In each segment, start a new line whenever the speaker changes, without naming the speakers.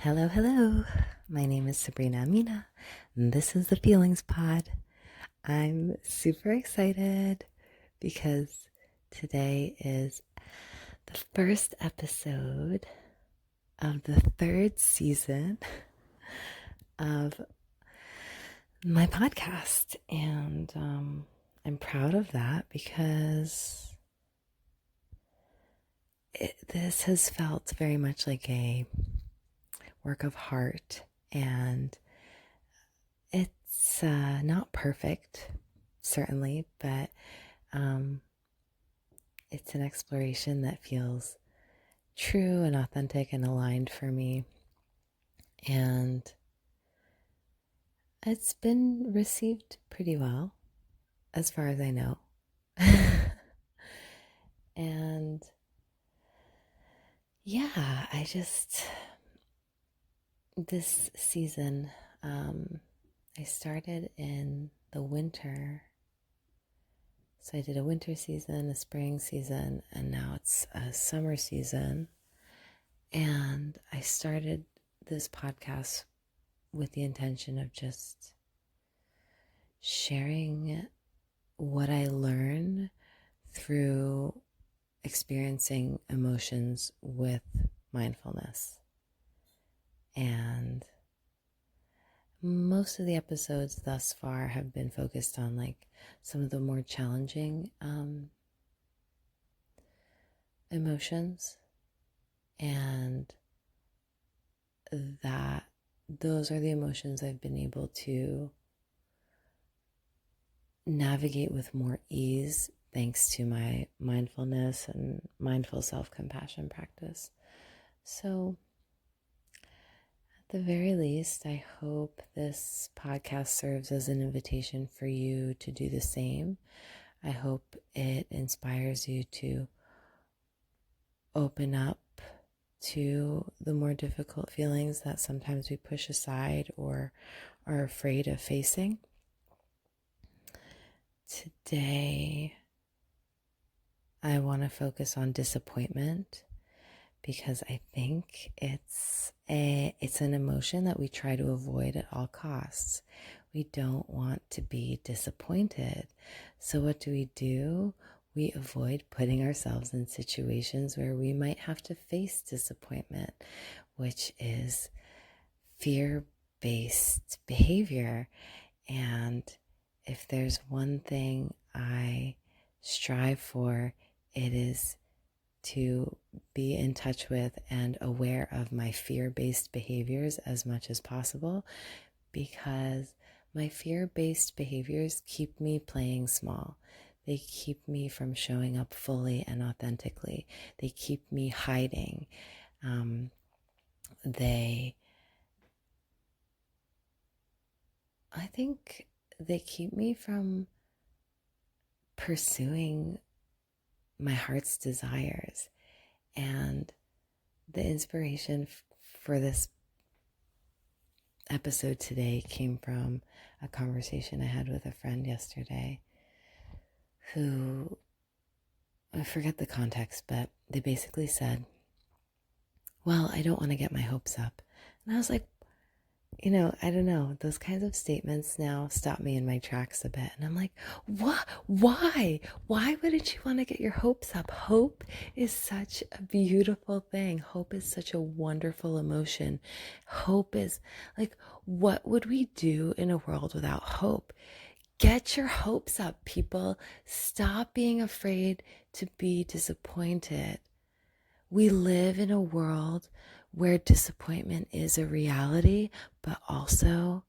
Hello, hello. My name is Sabrina Amina, and this is the Feelings Pod. I'm super excited because today is the first episode of the third season of my podcast. And I'm proud of that because this has felt very much like a work of heart, and it's not perfect, certainly, but it's an exploration that feels true and authentic and aligned for me. And it's been received pretty well, as far as I know. And yeah, this season, I started in the winter. So I did a winter season, a spring season, and now it's a summer season. And I started this podcast with the intention of just sharing what I learn through experiencing emotions with mindfulness. And most of the episodes thus far have been focused on like some of the more challenging emotions, and that those are the emotions I've been able to navigate with more ease thanks to my mindfulness and mindful self-compassion practice. So at the very least, I hope this podcast serves as an invitation for you to do the same. I hope it inspires you to open up to the more difficult feelings that sometimes we push aside or are afraid of facing. Today, I want to focus on disappointment because I think it's an emotion that we try to avoid at all costs. We don't want to be disappointed. So what do? We avoid putting ourselves in situations where we might have to face disappointment, which is fear-based behavior. And if there's one thing I strive for, it is to be in touch with and aware of my fear-based behaviors as much as possible, because my fear-based behaviors keep me playing small. They keep me from showing up fully and authentically. They keep me hiding. I think they keep me from pursuing my heart's desires. And the inspiration for this episode today came from a conversation I had with a friend yesterday who, I forget the context, but they basically said, well, I don't want to get my hopes up. And I was like, I don't know, those kinds of statements now stop me in my tracks a bit. And I'm like, what? Why? Why wouldn't you want to get your hopes up? Hope is such a beautiful thing. Hope is such a wonderful emotion. Hope is like, what would we do in a world without hope? Get your hopes up, people. Stop being afraid to be disappointed. We live in a world where disappointment is a reality, but also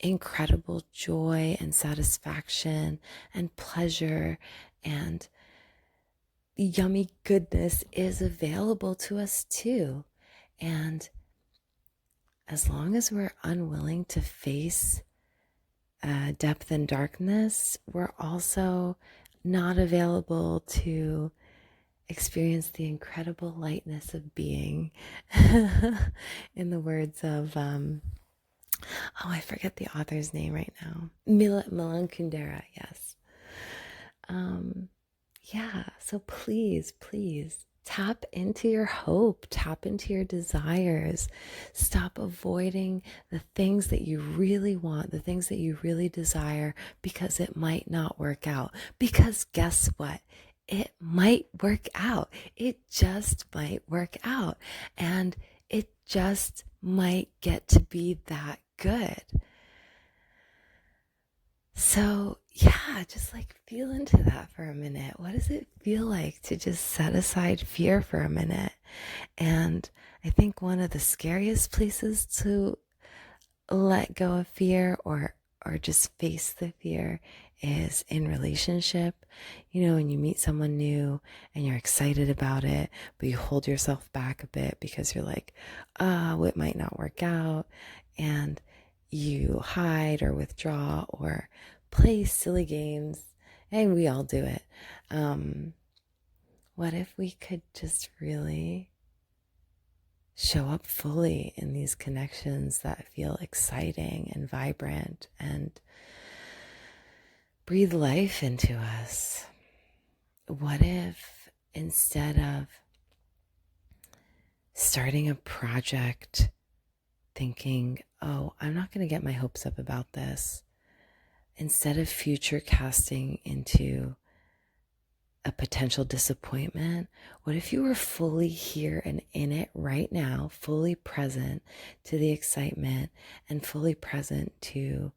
incredible joy and satisfaction and pleasure and yummy goodness is available to us too. And as long as we're unwilling to face depth and darkness, we're also not available to experience the incredible lightness of being. In the words of, I forget the author's name right now. Milan Kundera, yes. Yeah, so please Tap into your hope, tap into your desires. Stop avoiding the things that you really want, the things that you really desire, because it might not work out. Because guess what? It might work out. It just might work out. And it just might get to be that good. So, yeah, just like feel into that for a minute. What does it feel like to just set aside fear for a minute? And I think one of the scariest places to let go of fear or just face the fear is in relationship. You know, when you meet someone new and you're excited about it, but you hold yourself back a bit because you're like, oh, it might not work out. And you hide or withdraw or play silly games. And we all do it. What if we could just really show up fully in these connections that feel exciting and vibrant and breathe life into us? What if instead of starting a project thinking, oh, I'm not going to get my hopes up about this, instead of future casting into a potential disappointment, what if you were fully here and in it right now, fully present to the excitement and fully present to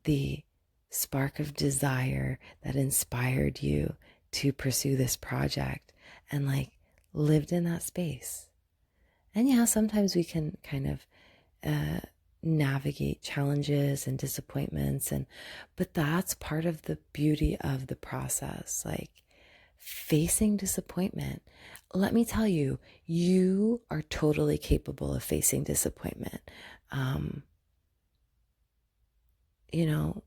the spark of desire that inspired you to pursue this project, and like lived in that space? And yeah, sometimes we can kind of navigate challenges and disappointments, but that's part of the beauty of the process. Like facing disappointment, let me tell you, you are totally capable of facing disappointment. You know,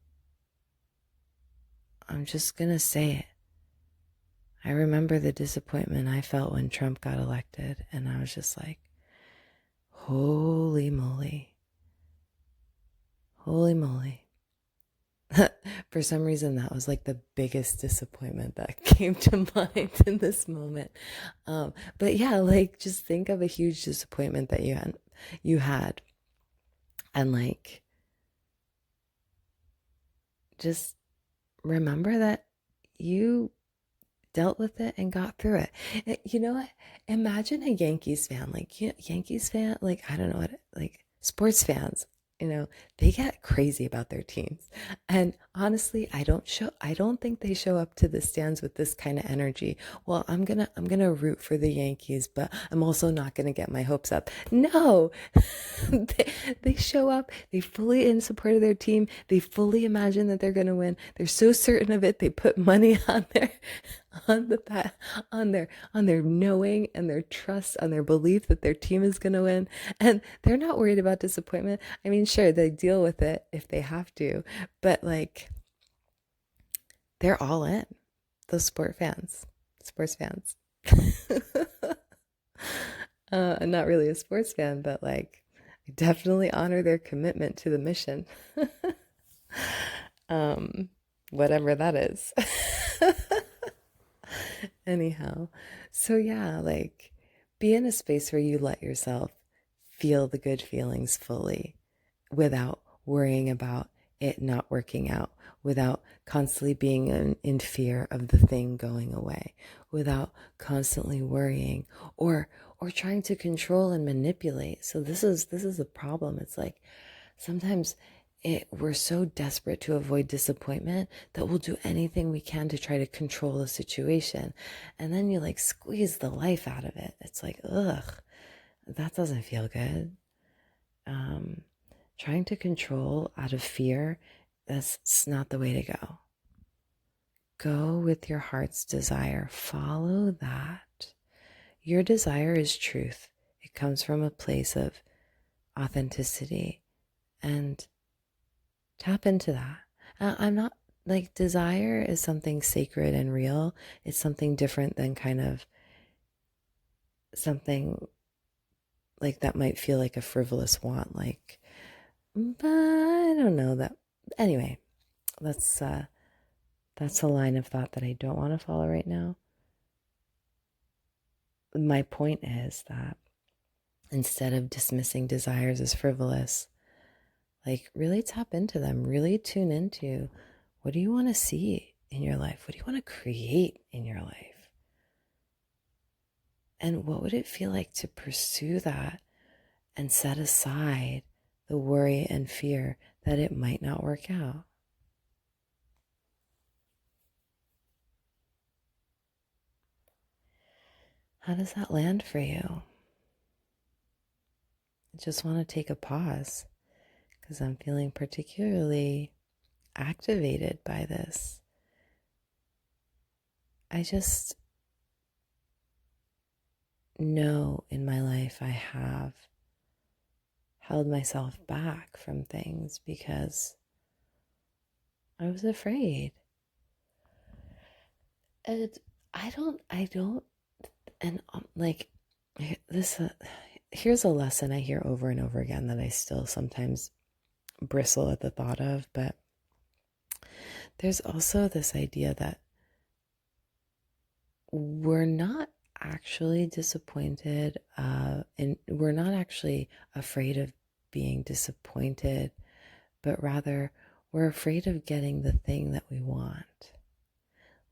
I'm just gonna say it. I remember the disappointment I felt when Trump got elected, and I was just like, holy moly, holy moly. For some reason, that was like the biggest disappointment that came to mind in this moment. But yeah, like just think of a huge disappointment that you had, and like just remember that you dealt with it and got through it. You know what? Imagine a Yankees fan, like Yankees fan, like I don't know what, like sports fans. You know, they get crazy about their teams. And honestly, I don't think they show up to the stands with this kind of energy. Well, I'm gonna root for the Yankees, but I'm also not gonna get my hopes up. No. they show up, they fully in support of their team, they fully imagine that they're gonna win. They're so certain of it, they put money on their knowing and their trust, on their belief that their team is going to win, and they're not worried about disappointment. I mean, sure, they deal with it if they have to, but like they're all in. Those sports fans. I'm not really a sports fan, but like I definitely honor their commitment to the mission. um Whatever that is. Anyhow, so yeah, like be in a space where you let yourself feel the good feelings fully without worrying about it not working out, without constantly being in fear of the thing going away, without constantly worrying or trying to control and manipulate. So this is a problem. It's like sometimes we're so desperate to avoid disappointment that we'll do anything we can to try to control the situation. And then you like squeeze the life out of it. It's like, ugh, that doesn't feel good. Trying to control out of fear, that's not the way to go. Go with your heart's desire. Follow that. Your desire is truth. It comes from a place of authenticity, and tap into that. I'm not like, desire is something sacred and real. It's something different than kind of something like that might feel like a frivolous want, like, but I don't know that. Anyway, that's a line of thought that I don't want to follow right now. my point is that instead of dismissing desires as frivolous, like really tap into them, really tune into what do you want to see in your life? What do you want to create in your life? And what would it feel like to pursue that and set aside the worry and fear that it might not work out? How does that land for you? I just want to take a pause because I'm feeling particularly activated by this. I just know in my life I have held myself back from things because I was afraid. And I don't, and like this, here's a lesson I hear over and over again that I still sometimes bristle at the thought of, but there's also this idea that we're not actually disappointed, and we're not actually afraid of being disappointed, but rather we're afraid of getting the thing that we want.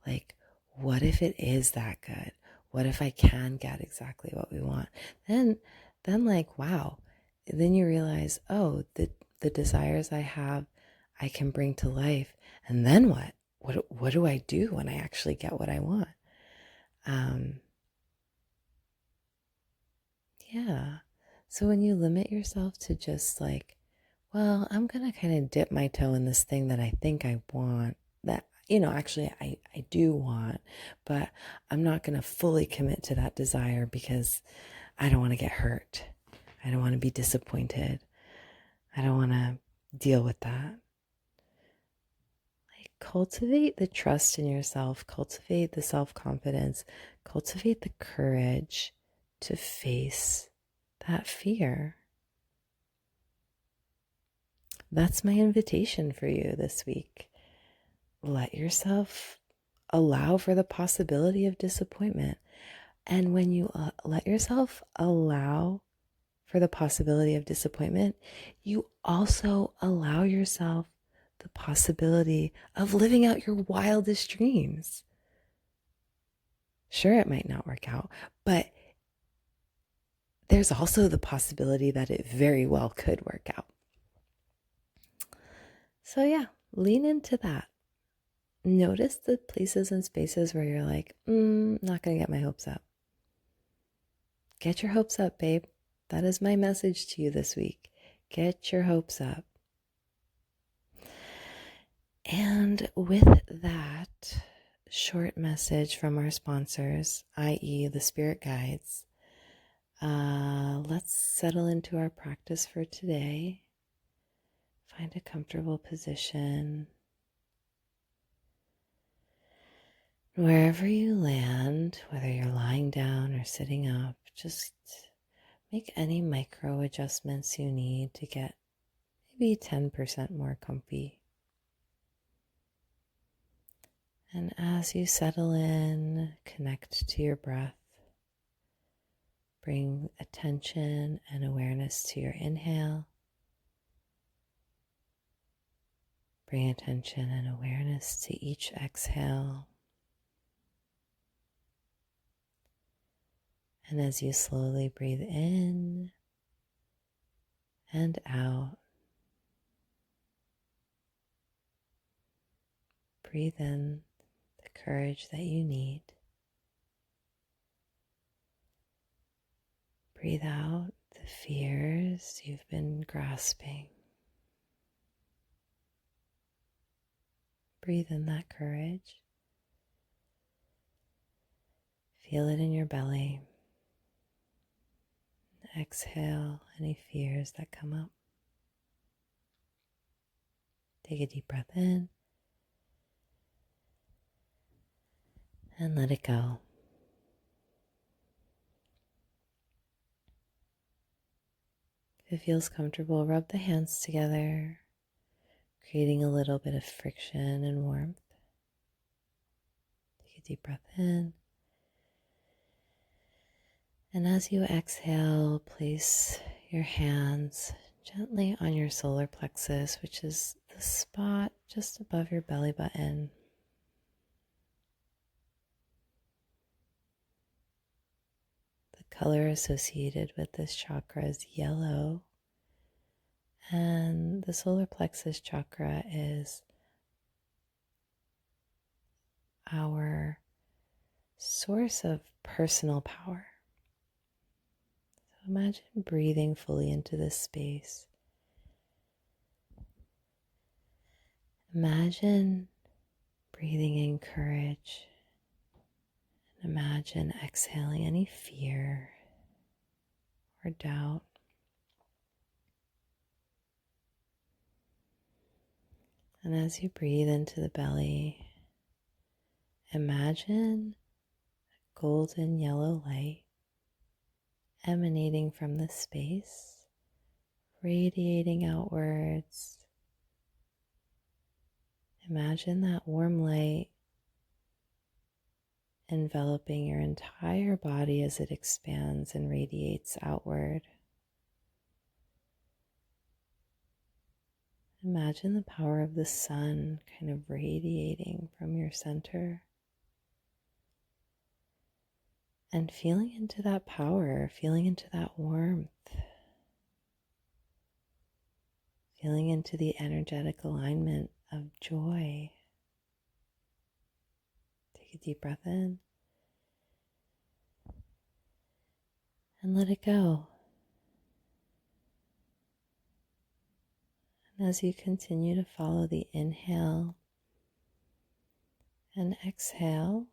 Like, what if it is that good? What if I can get exactly what we want? Then like, wow. Then you realize, oh, the desires I have, I can bring to life. And then what? What do I do when I actually get what I want? Yeah. So when you limit yourself to just like, well, I'm going to kind of dip my toe in this thing that I think I want, that, actually I do want, but I'm not going to fully commit to that desire because I don't want to get hurt. I don't want to be disappointed. I don't want to deal with that. Like, cultivate the trust in yourself, cultivate the self-confidence, cultivate the courage to face that fear. That's my invitation for you this week. Let yourself allow for the possibility of disappointment. And when you let yourself allow for the possibility of disappointment, you also allow yourself the possibility of living out your wildest dreams. Sure, it might not work out, but there's also the possibility that it very well could work out. So yeah, lean into that. Notice the places and spaces where you're like, not going to get my hopes up. Get your hopes up, babe. That is my message to you this week. Get your hopes up. And with that short message from our sponsors, i.e. the spirit guides, let's settle into our practice for today. Find a comfortable position. Wherever you land, whether you're lying down or sitting up, just make any micro adjustments you need to get maybe 10% more comfy. And as you settle in, connect to your breath. Bring attention and awareness to your inhale. Bring attention and awareness to each exhale. And as you slowly breathe in and out, breathe in the courage that you need. Breathe out the fears you've been grasping. Breathe in that courage. Feel it in your belly. Exhale any fears that come up. Take a deep breath in and let it go. If it feels comfortable, rub the hands together, creating a little bit of friction and warmth. Take a deep breath in And as you exhale, place your hands gently on your solar plexus, which is the spot just above your belly button. The color associated with this chakra is yellow, and the solar plexus chakra is our source of personal power. So imagine breathing fully into this space. Imagine breathing in courage, and imagine exhaling any fear or doubt. And as you breathe into the belly, imagine golden yellow light emanating from this space, radiating outwards. Imagine that warm light enveloping your entire body as it expands and radiates outward. Imagine the power of the sun kind of radiating from your center. And feeling into that power, feeling into that warmth, feeling into the energetic alignment of joy. Take a deep breath in and let it go. And as you continue to follow the inhale and exhale,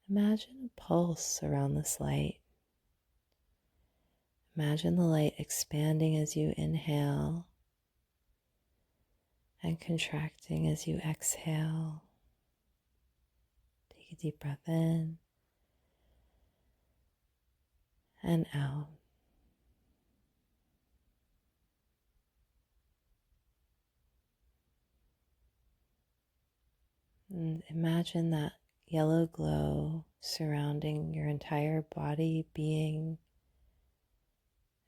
imagine a pulse around this light. Imagine the light expanding as you inhale and contracting as you exhale. Take a deep breath in and out. And imagine that yellow glow surrounding your entire body, being,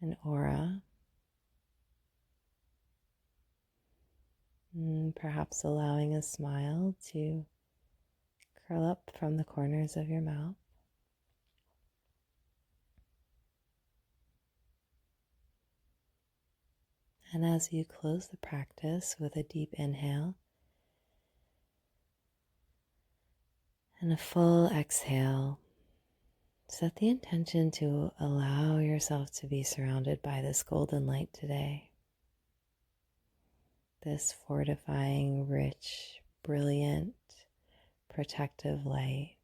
an aura. And perhaps allowing a smile to curl up from the corners of your mouth. And as you close the practice with a deep inhale and a full exhale, set the intention to allow yourself to be surrounded by this golden light today. This fortifying, rich, brilliant, protective light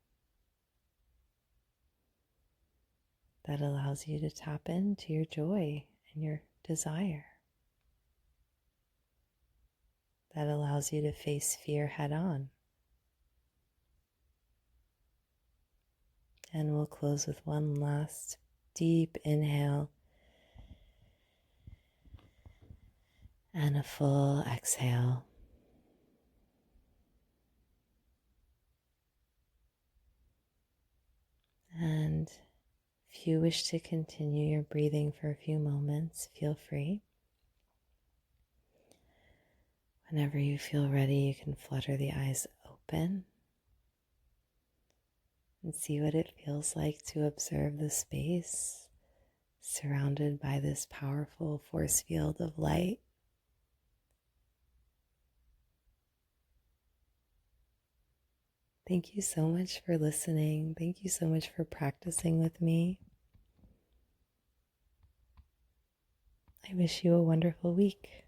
that allows you to tap into your joy and your desire, that allows you to face fear head on. And we'll close with one last deep inhale and a full exhale. And if you wish to continue your breathing for a few moments, feel free. Whenever you feel ready, you can flutter the eyes open and see what it feels like to observe the space surrounded by this powerful force field of light. Thank you so much for listening. Thank you so much for practicing with me. I wish you a wonderful week.